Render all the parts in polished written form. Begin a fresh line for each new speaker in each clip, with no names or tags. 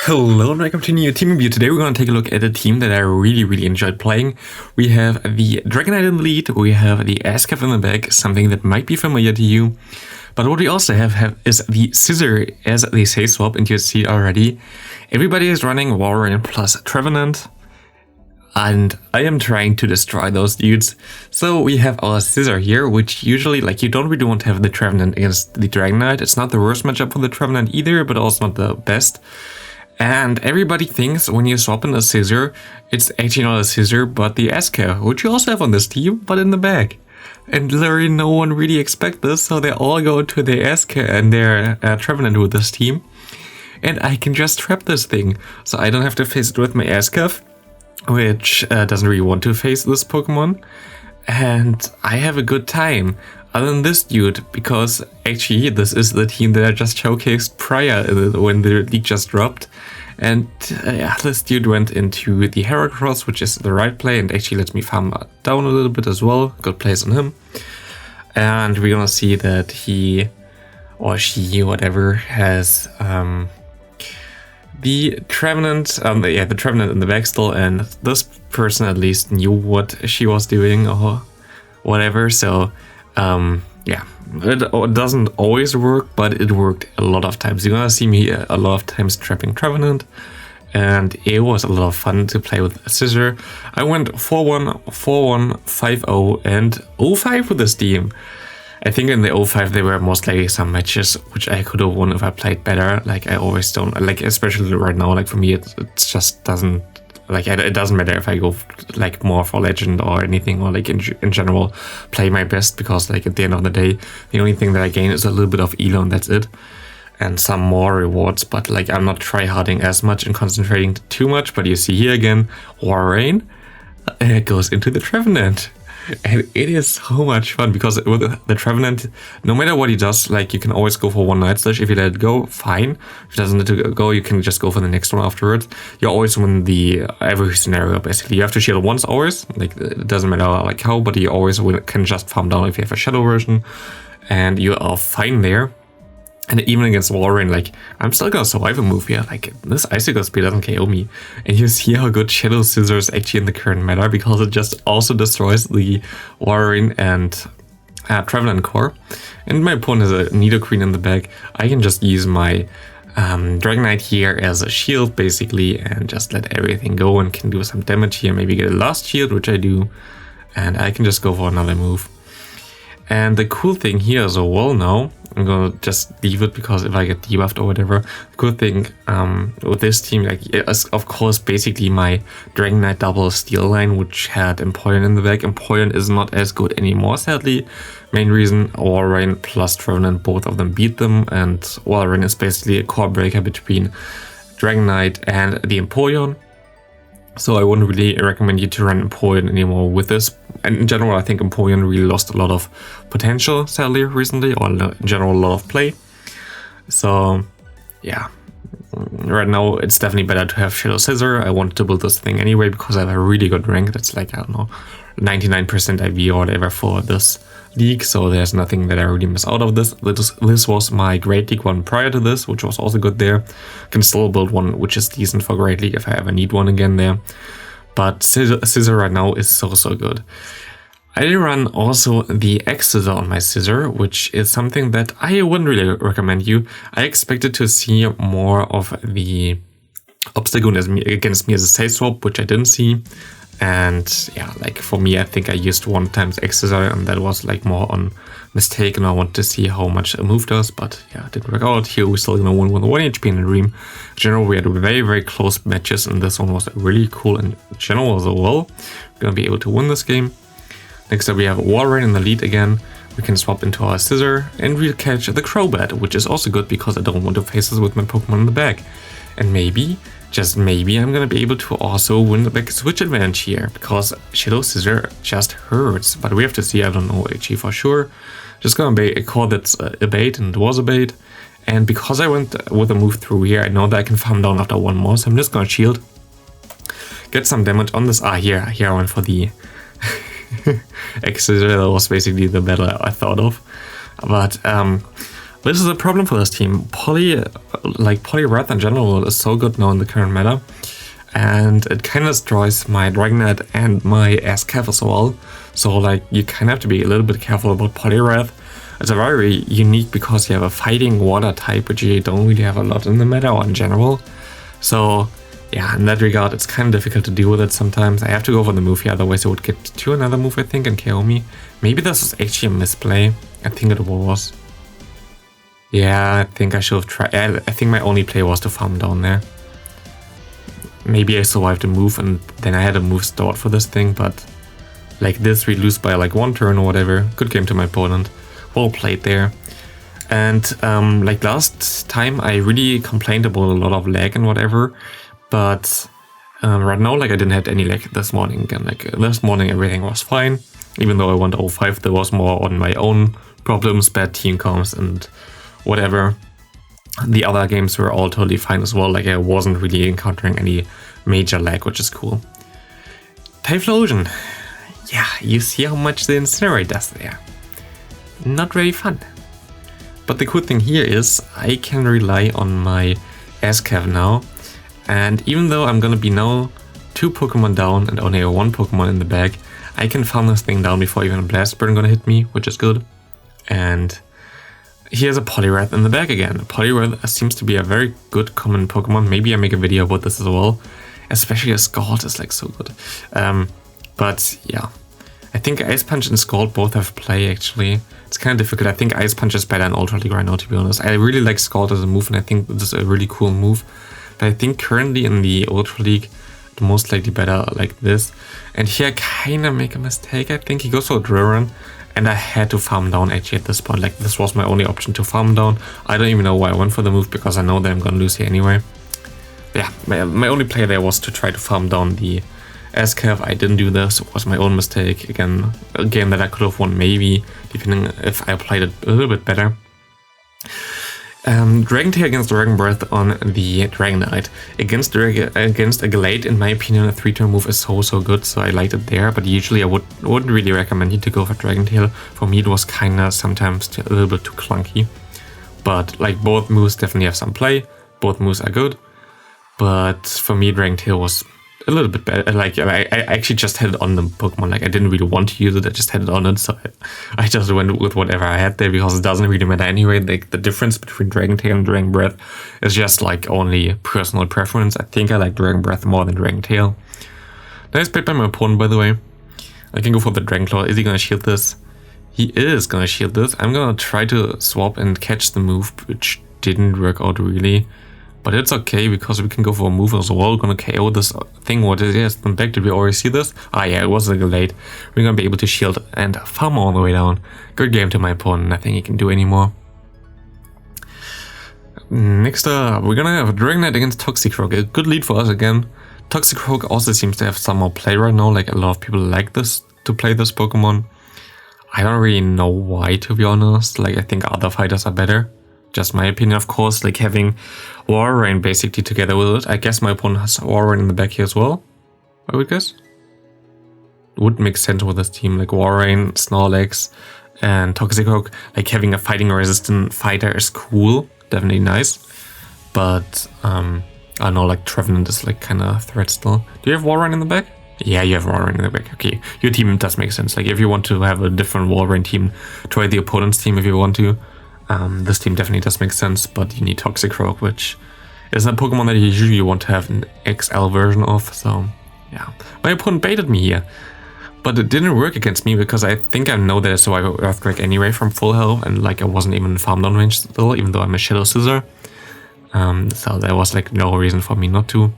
Hello and welcome to a new team review. Today we're going to take a look at a team that I really enjoyed playing. We have the Dragonite in the lead, we have the Escav in the back, something that might be familiar to you. But what we also have is the Scizor as the safe swap, and you see already. Everybody is running NiRiain plus Trevenant, and I am trying to destroy those dudes. So we have our Scizor here, which usually, like, you don't really want to have the Trevenant against the Dragonite. It's not the worst matchup for the Trevenant either, but also not the best. And everybody thinks when you swap in a Scizor, it's actually not a Scizor, but the Escav, which you also have on this team, but in the back. And literally no one really expects this, so they all go to the Escav and their Trevenant with this team. And I can just trap this thing, so I don't have to face it with my Escav, which doesn't really want to face this Pokemon. And I have a good time. Other than this dude, because actually this is the team that I just showcased prior when the league just dropped. And this dude went into the Heracross, which is the right play, and actually lets me farm down a little bit as well. Good plays on him. And we're gonna see that he, or she, whatever, has the Trevenant, the Trevenant in the back still, and this person at least knew what she was doing or whatever, so yeah, it doesn't always work, but it worked a lot of times. You're gonna see me a lot of times trapping Trevenant, and it was a lot of fun to play with Scizor. I went 4-1, 4-1, 5-0, and 0-5 with this team. I think in the 0-5 there were most likely some matches which I could have won if I played better. Like, I always don't, like, especially right now, like, for me it just doesn't, like, it doesn't matter if I go like more for legend or anything, or like in general play my best, because like at the end of the day the only thing that I gain is a little bit of elo and that's it, and some more rewards. But like, I'm not try-harding as much and concentrating too much. But you see here again, NiRiain goes into the Trevenant. And it is so much fun, because with the Trevenant, no matter what he does, like, you can always go for one Night Slash. If you let it go, fine. If it doesn't let it go, you can just go for the next one afterwards. You always win the every scenario, basically. You have to shield once always, like, it doesn't matter like how, but you always can just farm down if you have a shadow version, and you are fine there. And even against NiRiain, like, I'm still gonna survive a move here. Like, this Icicle Speed doesn't KO me. And you see how good Shadow Scizor is actually in the current meta, because it just also destroys the NiRiain and Trevenant core. And my opponent has a Nidoqueen in the back. I can just use my Dragonite here as a shield, basically, and just let everything go and can do some damage here. Maybe get a last shield, which I do. And I can just go for another move. And the cool thing here as well now, I'm gonna just leave it because if I get debuffed or whatever. The good thing with this team, like, is of course basically my Dragonite double steel line, which had Empoleon in the back. Empoleon is not as good anymore, sadly. Main reason, NiRiain plus Trevenant, both of them beat them, and NiRiain is basically a core breaker between Dragonite and the Empoleon. So I wouldn't really recommend you to run Empoleon anymore with this. And in general, I think Empoleon really lost a lot of potential, sadly, recently, or in general, a lot of play. So, yeah. Right now, it's definitely better to have Shadow Scizor. I wanted to build this thing anyway, because I have a really good rank. That's like, I don't know, 99% IV or whatever for this league. So there's nothing that I really miss out of this. This was my Great League one prior to this, which was also good there. Can still build one which is decent for Great League if I ever need one again there. But Scizor right now is so good. I did run also the X-Scissor on my Scizor, which is something that I wouldn't really recommend you. I expected to see more of the obstacle against me as a safe swap, which I didn't see. And yeah, like, for me, I think I used one times X-Scissor, and that was like more on mistake, and I want to see how much a move does, but yeah, it didn't work out. Here we're still gonna win with 1 HP in the Dream. In general, we had very close matches, and this one was really cool in general as well. We're gonna be able to win this game. Next up, we have NiRiain in the lead again. We can swap into our Scizor, and we'll catch the Crobat, which is also good because I don't want to face this with my Pokemon in the back. And maybe, just maybe, I'm gonna be able to also win the back switch advantage here, because Shadow Scizor just hurts. But we have to see, I don't know actually for sure. Just gonna call that a bait, and it was a bait. And because I went with a move through here, I know that I can farm down after one more, so I'm just gonna shield. Get some damage on this. Here I went for the X-Scissor. That was basically the battle I thought of. But this is a problem for this team. like Poliwrath in general is so good now in the current meta. And it kind of destroys my Dragonite and my Escav as well. So like you kind of have to be a little bit careful about Poliwrath. It's a very unique because you have a fighting water type, which you don't really have a lot in the meta or in general. So yeah, in that regard, it's kind of difficult to deal with it sometimes. I have to go for the move here, otherwise I would get to another move, I think, and KO me. Maybe this was actually a misplay. I think it was. Yeah, I think I should have tried. I think my only play was to farm down there. Maybe I survived the move and then I had a move stored for this thing, but like this we lose by like 1 turn or whatever. Good game to my opponent. Well played there. And like last time I really complained about a lot of lag and whatever, but right now like I didn't have any lag this morning again. Like this morning everything was fine. Even though I went 0-5, there was more on my own problems, bad team comms and whatever. The other games were all totally fine as well, like I wasn't really encountering any major lag, which is cool. Typhlosion. Yeah, you see how much the Incinerate does there. Not very fun. But the cool thing here is I can rely on my Escav now. And even though I'm gonna be now 2 Pokemon down and only 1 Pokemon in the bag, I can farm this thing down before even a Blast Burn gonna hit me, which is good. And here's a Poliwrath in the bag again. Poliwrath seems to be a very good common Pokemon. Maybe I make a video about this as well. Especially a Scald is like so good. But yeah, I think Ice Punch and Scald both have play actually. It's kind of difficult. I think Ice Punch is better in Ultra League right now, to be honest. I really like Scald as a move and I think this is a really cool move. But I think currently in the Ultra League, the most likely better like this. And here I kind of make a mistake. I think he goes for a Trevenant. And I had to farm down actually at this point, like this was my only option to farm down. I don't even know why I went for the move because I know that I'm gonna lose here anyway. But yeah, my only play there was to try to farm down the Escav. I didn't do this, it was my own mistake. Again, a game that I could have won maybe, depending if I played it a little bit better. Dragon Tail against Dragon Breath on the Dragonite. Against a Gallade, in my opinion, a 3-turn move is so good, so I liked it there, but usually I wouldn't really recommend you to go for Dragon Tail. For me it was kinda sometimes a little bit too clunky. But like both moves definitely have some play, both moves are good. But for me Dragon Tail was a little bit better. Like I actually just had it on the Pokemon, like I didn't really want to use it, I just had it on it, so I just went with whatever I had there because it doesn't really matter anyway. Like the difference between Dragon Tail and Dragon Breath is just like only personal preference. I think I like Dragon Breath more than Dragon Tail. Nice played by my opponent, by the way. I can go for the Dragon Claw. Is he gonna shield this? He is gonna shield this. I'm gonna try to swap and catch the move, which didn't work out really. But it's okay because we can go for a move as well. We're gonna KO this thing. What is it? In back, did we already see this? Ah yeah, it was a Gallade. We're gonna be able to shield and farm all the way down. Good game to my opponent. Nothing he can do anymore. Next up, we're gonna have a Dragonite against Toxicroak. A good lead for us again. Toxicroak also seems to have some more play right now. Like a lot of people like this to play this Pokemon. I don't really know why, to be honest. Like I think other fighters are better. Just my opinion, of course, like having Walrein basically together with it. I guess my opponent has Walrein in the back here as well, I would guess. Would make sense with this team, like Walrein, Snorlax, and Toxicroak. Like having a fighting resistant fighter is cool, definitely nice. But I know like Trevenant is like kind of a threat still. Do you have Walrein in the back? Yeah, you have Walrein in the back. Okay, your team does make sense. Like if you want to have a different Walrein team, try the opponent's team if you want to. This team definitely does make sense, but you need Toxicroak, which is a Pokemon that you usually want to have an XL version of, so yeah. My opponent baited me here, but it didn't work against me because I think I know that I survived Earthquake anyway from full health, and like I wasn't even in farm down range still, even though I'm a Shadow Scizor. So there was like no reason for me not to.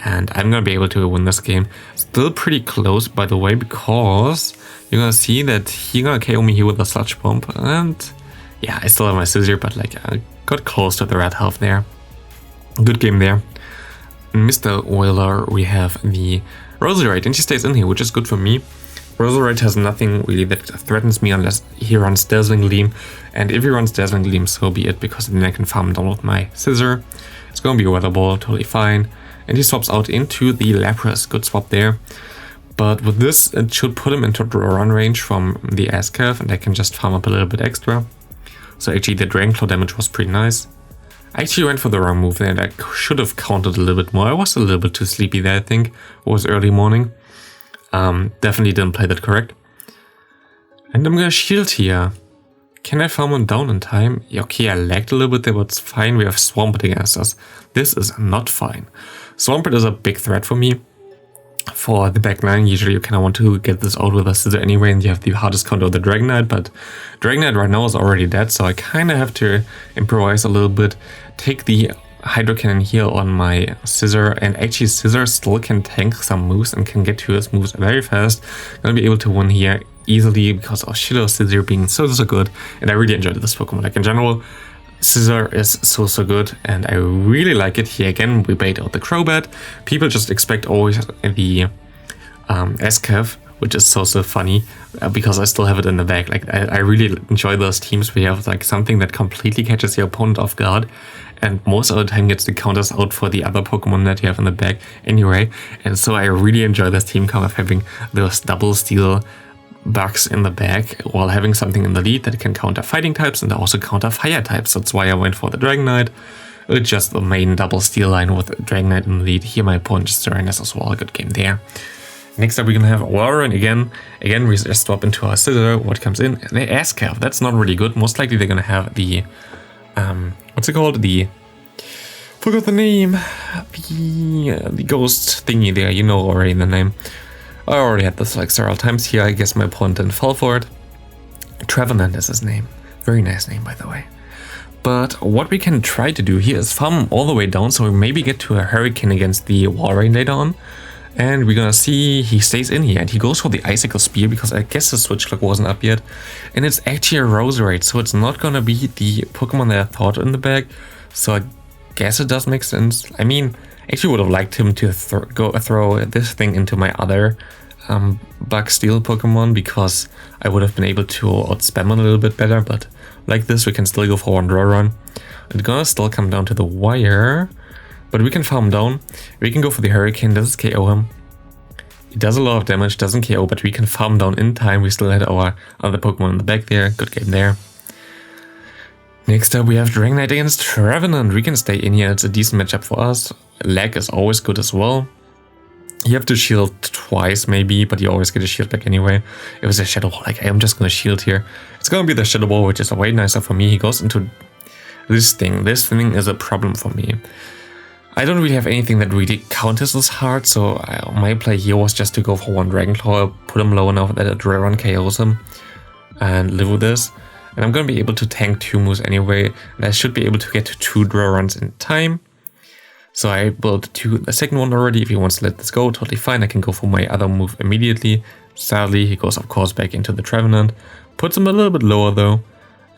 And I'm gonna be able to win this game. Still pretty close, by the way, because you're gonna see that he's gonna KO me here with a Sludge Bomb, and yeah, I still have my Scizor, but like I got close to the red health there. Good game there. Mr. Oiler, we have the Roserite, and she stays in here, which is good for me. Roserite has nothing really that threatens me unless he runs Dazzling Gleam, and if he runs Dazzling Gleam, so be it, because then I can farm down with my Scizor. It's gonna be a Weather Ball, totally fine. And he swaps out into the Lapras, good swap there. But with this, it should put him into run range from the Escav, and I can just farm up a little bit extra. So actually the Dragon Claw damage was pretty nice. I actually went for the wrong move there, and I should have counted a little bit more. I was a little bit too sleepy there, I think. It was early morning. Definitely didn't play that correct. And I'm gonna shield here. Can I farm him down in time? Yeah, okay, I lagged a little bit there, but it's fine. We have Swampert against us. This is not fine. Swampert is a big threat for me. For the back line, usually you kind of want to get this out with a Scizor anyway, and you have the hardest counter of the Dragonite, but Dragonite right now is already dead, so I kind of have to improvise a little bit, take the Hydro Cannon here on my Scizor, and actually Scizor still can tank some moves and can get to his moves very fast. Gonna be able to win here easily because of Shadow Scizor being so good, and I really enjoyed this Pokemon. Like in general, Scizor is so good, and I really like it. Here again, we bait out the Crobat. People just expect always the Escav, which is so funny because I still have it in the bag. Like I really enjoy those teams where you have like something that completely catches your opponent off guard, and most of the time gets the counters out for the other Pokemon that you have in the bag anyway. And so I really enjoy this team kind of having those double steal bugs in the bag while having something in the lead that can counter fighting types and also counter fire types. That's why I went for the Dragonite. It's just the main double steal line with Dragonite in the lead. Here my opponent just throwing this as well. A good game there. Next up we're gonna have Warren again. Again we just swap into our Scizor. What comes in? The Escav. That's not really good. Most likely they're gonna have the what's it called? Forgot the name. The ghost thingy there. You know already the name. I already had this like several times here. I guess my opponent didn't fall for it. Trevenant is his name. Very nice name, by the way. But what we can try to do here is farm all the way down, so we maybe get to a Hurricane against the Walrein later on. And we're gonna see he stays in here, and he goes for the Icicle Spear because I guess the Switch Clock wasn't up yet. And it's actually a Roserade, so it's not gonna be the Pokemon that I thought in the bag. So I guess it does make sense. I mean, actually would have liked him to throw this thing into my other Bug Steel Pokemon because I would have been able to outspam it a little bit better, but like this we can still go for one draw run. It's gonna still come down to the wire, but we can farm down. We can go for the Hurricane. Does it KO him? It does a lot of damage, doesn't KO, but we can farm down in time. We still had our other Pokemon in the back there. Good game there. Next up we have Dragonite against Trevenant. We can stay in here. It's a decent matchup for us. Lag is always good as well. You have to shield twice maybe, but you always get a shield back anyway. It was a Shadow Ball, like I'm just gonna shield here. It's gonna be the Shadow Ball, which is way nicer for me. He goes into this thing. This thing is a problem for me. I don't really have anything that really counters this hard, so my play here was just to go for one Dragon Claw, put him low enough that a Dragon Run KOs him, and live with this. And I'm gonna be able to tank 2 moves anyway, and I should be able to get to 2 draw runs in time. So I built the second one already. If he wants to let this go, totally fine. I can go for my other move immediately. Sadly, he goes of course back into the Trevenant. Puts him a little bit lower though.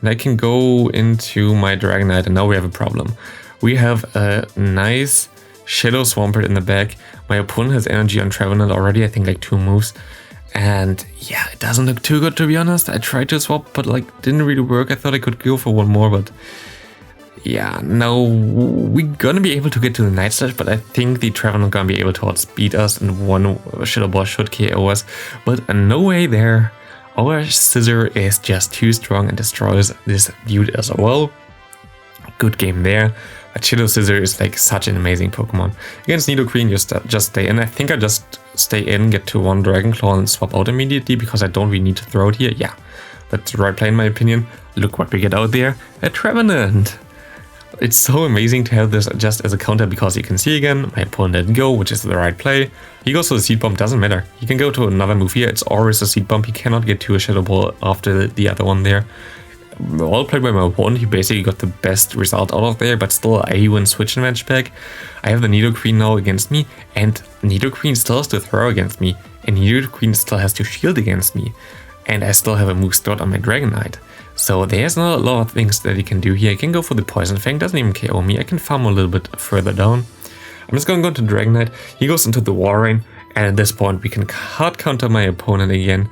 And I can go into my Dragonite, and now we have a problem. We have a nice Shadow Swampert in the back. My opponent has energy on Trevenant already, I think like 2 moves. And yeah, it doesn't look too good to be honest. I tried to swap, but like didn't really work. I thought I could go for one more, but yeah, no, we're gonna be able to get to the Night Slash, but I think the Trevenant gonna be able to outspeed us, and one Shadow Ball should KO us. But no way there. Our Scizor is just too strong and destroys this dude as well. Good game there. But Shadow Scizor is like such an amazing Pokemon. Against Nidoqueen, you just stay in. I think I just stay in, get to 1 Dragon Claw and swap out immediately because I don't really need to throw it here. Yeah, that's the right play in my opinion. Look what we get out there. A Trevenant. It's so amazing to have this just as a counter because you can see again, my opponent didn't go, which is the right play. He goes to the Seed Bomb, doesn't matter. He can go to another move here, it's always a Seed Bomb. He cannot get to a Shadow Ball after the other one there. Well played by my opponent, he basically got the best result out of there, but still I win Switch Advantage back. I have the Nidoqueen now against me, and Nidoqueen still has to throw against me, and Nidoqueen still has to shield against me. And I still have a move slot on my Dragonite. So there's not a lot of things that he can do here. I can go for the Poison Fang, doesn't even KO me. I can farm a little bit further down. I'm just gonna go to Dragonite. He goes into the Walrein, and at this point we can hard counter my opponent again.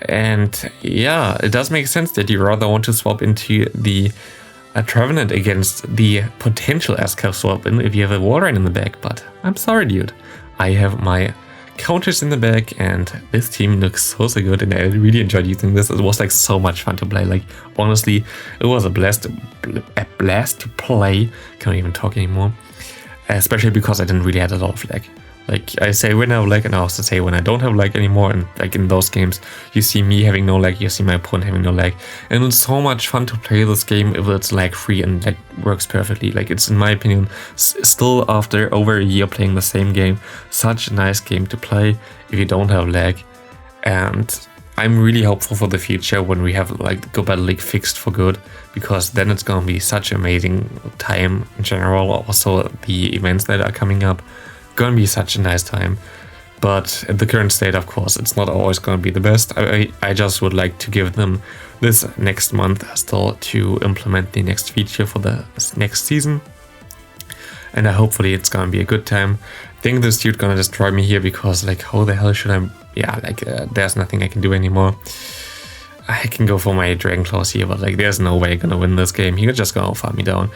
And yeah, it does make sense that you rather want to swap into the Trevenant against the potential Escav swap in if you have a Walrein in the back. But I'm sorry, dude. I have my counters in the back, and this team looks so good, and I really enjoyed using this. It was like so much fun to play. Like honestly, it was a blast to play. Can't even talk anymore, especially because I didn't really have a lot of lag. Like I say when I have lag, and I also say when I don't have lag anymore. And like in those games, you see me having no lag, you see my opponent having no lag, and it's so much fun to play this game if it's lag free and like works perfectly. Like it's, in my opinion, still after over a year playing the same game, such a nice game to play if you don't have lag. And I'm really hopeful for the future when we have like the Go Battle League fixed for good, because then it's gonna be such amazing time in general. Also the events that are coming up, gonna be such a nice time. But at the current state, of course, it's not always gonna be the best. I just would like to give them this next month still to implement the next feature for the next season, and hopefully it's gonna be a good time. I think this dude gonna destroy me here, because like how the hell should I, yeah, like there's nothing I can do anymore. I can go for my Dragon Claws here, but like there's no way I'm gonna win this game. He's just gonna farm me down.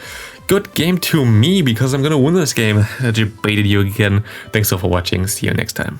Good game to me, because I'm gonna win this game. I debated you again. Thanks so for watching. See you next time.